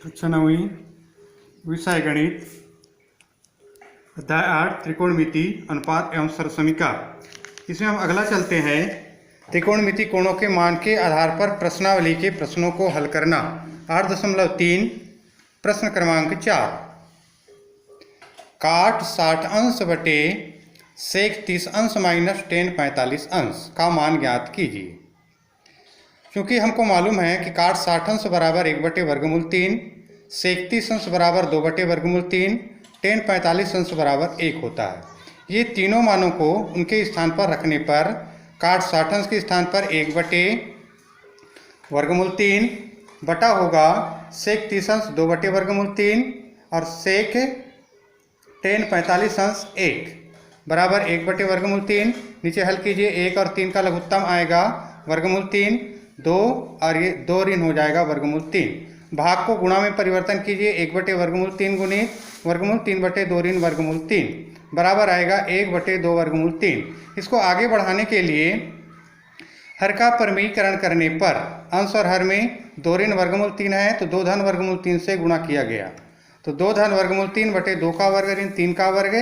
कक्षा 9वीं विषय गणित अध्याय 8 त्रिकोणमिति अनुपात एवं सरसमीका। इसमें हम अगला चलते हैं। त्रिकोणमिति कोणों के मान के आधार पर प्रश्नावली के प्रश्नों को हल करना। 8.3 प्रश्न क्रमांक 4। काट 60 अंश बटे सेक 30 अंश माइनस टेन 45 अंश का मान ज्ञात कीजिए। क्योंकि हमको मालूम है कि काट 60 अंश बराबर 1/वर्गमूल 3, सेक 30 अंश बराबर 2/वर्गमूल 3, टेन 45 अंश बराबर 1 होता है। ये तीनों मानों को उनके स्थान पर रखने पर काट 60 अंश के स्थान पर 1/वर्गमूल 3 बटा होगा सेक 30 अंश 2/वर्गमूल 3 और सेक टेन 45 अंश 1 बराबर 1/वर्गमूल 3। नीचे हल कीजिए, 1 और 3 का लघुत्तम आएगा वर्गमूल 3, 2 और ये 2 ऋण हो जाएगा वर्गमूल 3। भाग को गुणा में परिवर्तन कीजिए, 1/वर्गमूल 3 गुणित वर्गमूल 3/2 ऋण वर्गमूल 3 बराबर आएगा 1/2 वर्गमूल 3। इसको आगे बढ़ाने के लिए हर का परमीकरण करने पर अंश और हर में 2 ऋण वर्गमूल 3 है तो 2 धन वर्गमूल 3 से गुणा किया गया। तो 2 धन वर्गमूल 3/2 का वर्ग ऋण 3 का वर्ग,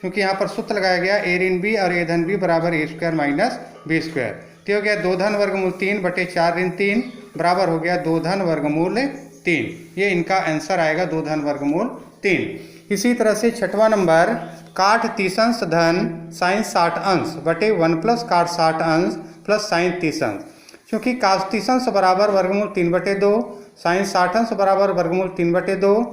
क्योंकि यहाँ पर सूत्र लगाया गया a ऋण b और a धन b बराबर a² माइनस b²। तो हो गया 2 धन वर्गमूल 3/4 ऋण 3 बराबर हो गया 2 धन वर्गमूल 3। ये इनका आंसर आएगा 2 धन वर्गमूल 3। इसी तरह से 6वां नंबर, काट 30 अंश धन साइन 60 अंश बटे 1 प्लस काट 60 अंश प्लस साइन 30 अंश। क्योंकि काट 30 अंश बराबर वर्गमूल 3/2, साइन 60 अंश बराबर वर्गमूल 3/2,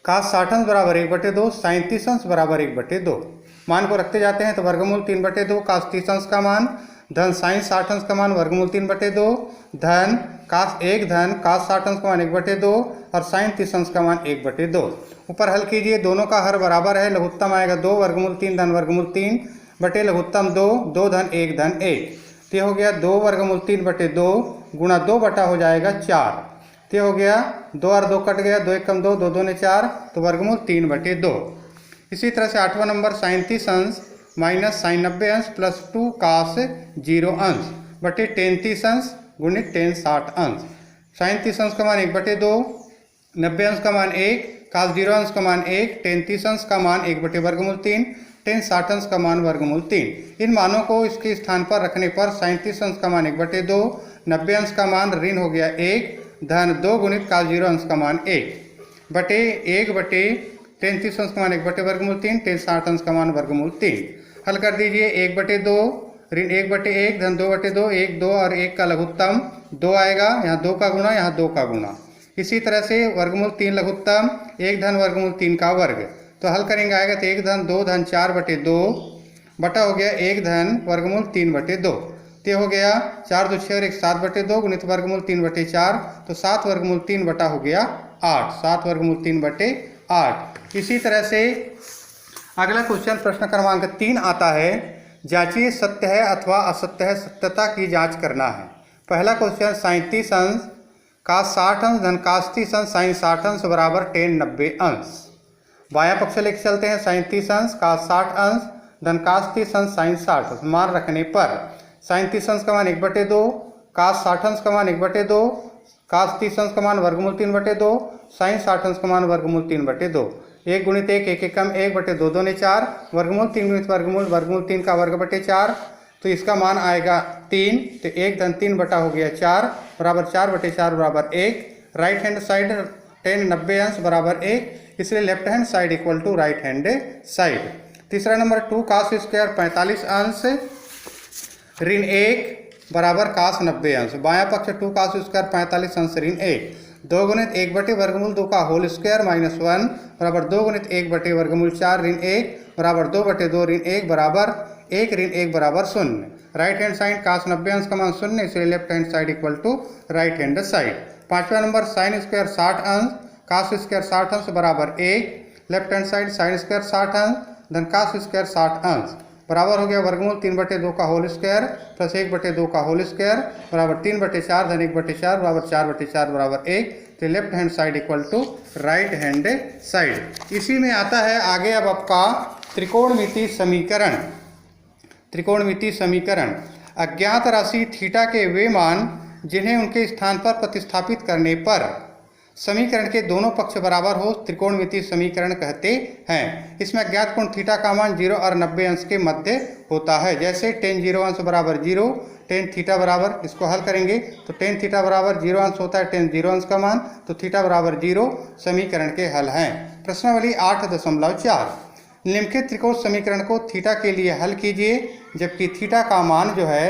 काट 60 अंश बराबर 1/2, साइन 30 अंश बराबर 1/2। मान को रखते जाते हैं तो वर्गमूल 3/2 काट 30 अंश का मान धन साइन 60 अंश का मान वर्गमूल 3/2 धन कास 1 धन कास 60 अंश का मान 1/2 और साइन 30 अंश का मान 1/2। ऊपर हल कीजिए, दोनों का हर बराबर है। लघुत्तम आएगा 2 वर्गमूल 3 धन वर्गमूल 3 बटे लघुत्तम 2, 2 धन 1 धन 1। तो हो गया 2 वर्गमूल 3/2 गुणा 2 बटा हो जाएगा 4। तो हो गया 2 और 2 कट गया, 2 1 कम 2, 2 2 ने 4 तो वर्गमूल 3/2। इसी तरह से 8वां नंबर, साइन 30 अंश माइनस साइन 90 अंश प्लस 2 कास 0 अंश बटे टेन 30 अंश गुणित टेन 60 अंश। साइन 30 अंश का मान 1/2, 90 अंश का मान 1, कास 0 अंश का मान 1, टेन 30 अंश का मान 1/वर्गमूल 3, टेन 60 अंश का मान वर्गमूल 3। इन मानों को इसके स्थान पर रखने पर साइन 30 अंश का मान 1/2, 90 अंश का मान ऋण हो गया 1 धन 2 गुणित कास 0 अंश का मान 1 बटे 1 बटे टेन 30 अंश का मान 1/वर्गमूल 3, टेन 60 अंश का मान वर्गमूल 3। हल कर दीजिए, 1/2 ऋण 1/1 धन 2/2, 1 2 और 1 का लघुत्तम 2 आएगा, यहाँ 2 का गुणा यहाँ 2 का गुणा। इसी तरह से वर्गमूल 3 लघुत्तम 1 धन वर्गमूल 3 का वर्ग। तो हल करेंगे आएगा तो 1 धन 2 धन 4/2 बटा हो गया 1 धन वर्गमूल 3/2। तो हो गया 4 2 6 और 1 7/2 गुणित वर्गमूल 3/4 तो 7 वर्गमूल 3 बटा हो गया 8, 7 वर्गमूल 3/8। इसी तरह से अगला क्वेश्चन प्रश्न क्रमांक 3 आता है। जांचिए सत्य है अथवा असत्य है, सत्यता की जांच करना है। पहला क्वेश्चन, साइन 30 अंश कास 60 अंश धन कास 30 अंश साइन 60 अंश बराबर टेन 90 अंश। बायां पक्ष लेके चलते हैं, साइन 30 अंश कास 60 अंश धन कास 30 अंश साइन 60 मान रखने पर साइन 30 अंश का मान 1/2, कास 60 अंश का मान 1/2, कास 30 अंश का मान वर्गमूल 3/2, साइन 60 अंश का मान वर्गमूल 3/2। 1 गुणित 1 1 कम 1/2 2 ने 4 वर्गमूल 3 गुणित वर्गमूल 3 का वर्ग बटे 4 तो इसका मान आएगा 3। तो 1 धन 3 बटा हो गया 4 बराबर 4/4 बराबर 1। राइट हैंड साइड टेन 90 अंश बराबर 1, इसलिए left hand side equal to right hand side. तीसरा नंबर, 2 कास स्क्वायर 45 अंश ऋण 1 बराबर कास 90 अंश। बायां पक्ष 2 कास स्क्वायर 45 अंश ऋण 1, 2 गुणित 1/वर्गमूल 2 का होल स्क्वायर माइनस 1 बराबर 2 गुणित 1/वर्गमूल 4 ऋण 1 बराबर 2/2 ऋण 1 बराबर 1 ऋण 1 बराबर 0। राइट हैंड साइड कास 90 अंश का मान 0, इसलिए left hand side equal to right hand side. पांचवा नंबर, साइन स्क्वायर 60 अंश कास स्क्वायर 60 अंश बराबर 1, left hand side sine square 60 अंश धन कास स्क्वायर 60 अंश बराबर हो गया वर्गमूल 3/2 का होल स्क्वायर प्लस 1/2 का होल स्क्वायर बराबर 3/4 धन 1/4 बराबर 4/4 बराबर 1। तो left hand side equal to right hand side. इसी में आता है आगे अब आपका त्रिकोणमिति समीकरण। त्रिकोणमिति समीकरण, अज्ञात राशि थीटा के वे मान जिन्हें उनके स्थान पर प्रतिस्थापित करने पर समीकरण के दोनों पक्ष बराबर हो त्रिकोणमितीय समीकरण कहते हैं। इसमें अज्ञात कोण थीटा का मान 0 और 90 अंश के मध्य होता है। जैसे tan 0 अंश बराबर 0, tan थीटा बराबर, इसको हल करेंगे तो tan थीटा बराबर 0 अंश होता है, tan 0 अंश का मान, तो थीटा बराबर 0 समीकरण के हल हैं। प्रश्नावली 8.4, निम्नलिखित त्रिकोण समीकरण को थीटा के लिए हल कीजिए जबकि थीटा का मान जो है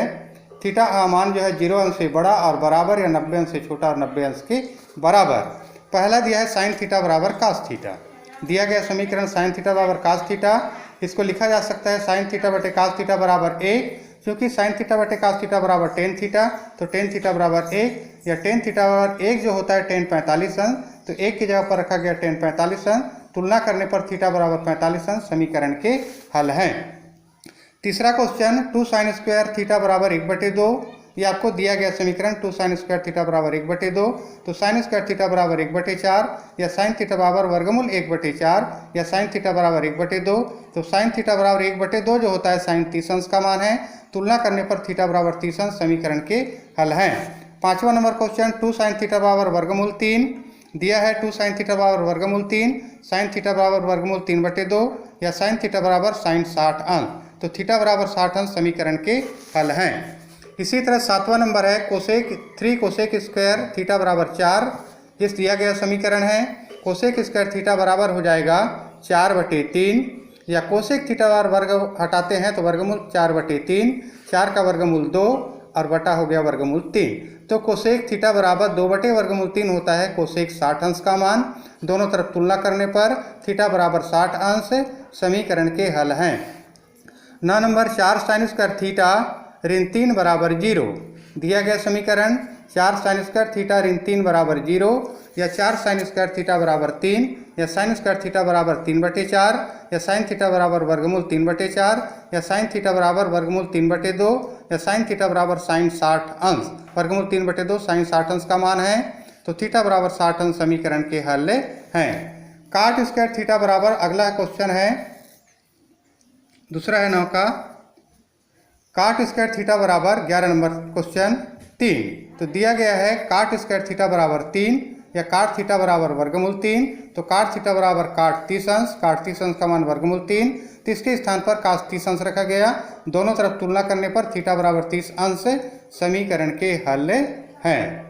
0 अंश से बड़ा और बराबर या 90 अंश से छोटा और 90 अंश के बराबर। पहला दिया है साइन थीटा बराबर कास थीटा। दिया गया समीकरण साइन थीटा बराबर कास थीटा, इसको लिखा जा सकता है साइन थीटा बटे कास थीटा बराबर 1, क्योंकि साइन थीटा बटे कास थीटा बराबर टेन थीटा, तो टेन थीटा बराबर 1 या टेन थीटा बराबर 1 जो होता है टेन 45 अंश, तो 1 की जगह पर रखा गया टेन 45 अंश, तुलना करने पर थीटा बराबर 45 अंश समीकरण के हल हैं। तीसरा क्वेश्चन 2 साइन स्क्वायर थीटा बराबर 1/2, ये आपको दिया गया समीकरण 2 साइन स्क्वायर थीटा बराबर 1/2, तो साइन स्क्वायर थीटा बराबर 1/4 या साइन थीटा बराबर वर्गमूल 1/4 या साइन थीटा बराबर 1/2, तो साइन थीटा बराबर 1/2 जो होता है साइन 30 अंश का मान है, तुलना करने पर थीटा बराबर 30 अंश समीकरण के हल हैं। 5वां नंबर क्वेश्चन 2 साइन थीटा बराबर वर्गमूल 3 दिया है, 2 साइन थीटा बराबर वर्गमूल 3, साइन थीटा बराबर वर्गमूल 3/2 या साइन थीटा बराबर साइन 60 अंश, तो थीटा बराबर 60 अंश समीकरण के हल हैं। इसी तरह 7वां नंबर है कोसेक 3 कोसेक स्क्वायर थीटा बराबर 4, जिस दिया गया समीकरण है कोसेक स्क्वायर थीटा बराबर हो जाएगा 4/3 या कोसेक थीटा बराबर वर्ग हटाते हैं तो वर्गमूल 4/3, 4 का वर्गमूल 2 और बटा हो गया वर्गमूल 3, तो कोसेक थीटा बराबर 2/वर्गमूल 3 होता है कोसेक 60 अंश का मान। दोनों तरफ तुलना करने पर थीटा बराबर 60 अंश समीकरण के हल हैं। 9 नंबर 4 साइन स्क्वायर थीटा ऋण 3 बराबर 0, दिया गया समीकरण 4 साइन स्क्वायर थीटा ऋण 3 बराबर 0 या 4 साइन स्क्वायर थीटा बराबर 3 या साइन स्क्वायर थीटा बराबर 3/4 या साइन थीटा बराबर वर्गमूल 3/4 या साइन थीटा बराबर वर्गमूल 3/2 या साइन थीटा बराबर साइन 60 अंश, वर्गमूल 3/2 साइन 60 अंश का मान है, तो थीटा बराबर 60 अंश समीकरण के हल हैं। काट स्क्वायर थीटा बराबर, अगला क्वेश्चन है दूसरा है 9 का, काट स्क्वायर थीटा बराबर 11 नंबर क्वेश्चन 3, तो दिया गया है काट स्क्वायर थीटा बराबर 3 या काट थीटा बराबर वर्गमूल 3, तो काट थीटा बराबर काट 30 अंश, काट 30 अंश का मान वर्गमूल 3, तो इसके स्थान पर कास 30 अंश रखा गया। दोनों तरफ तुलना करने पर थीटा बराबर 30 अंश समीकरण के हल हैं।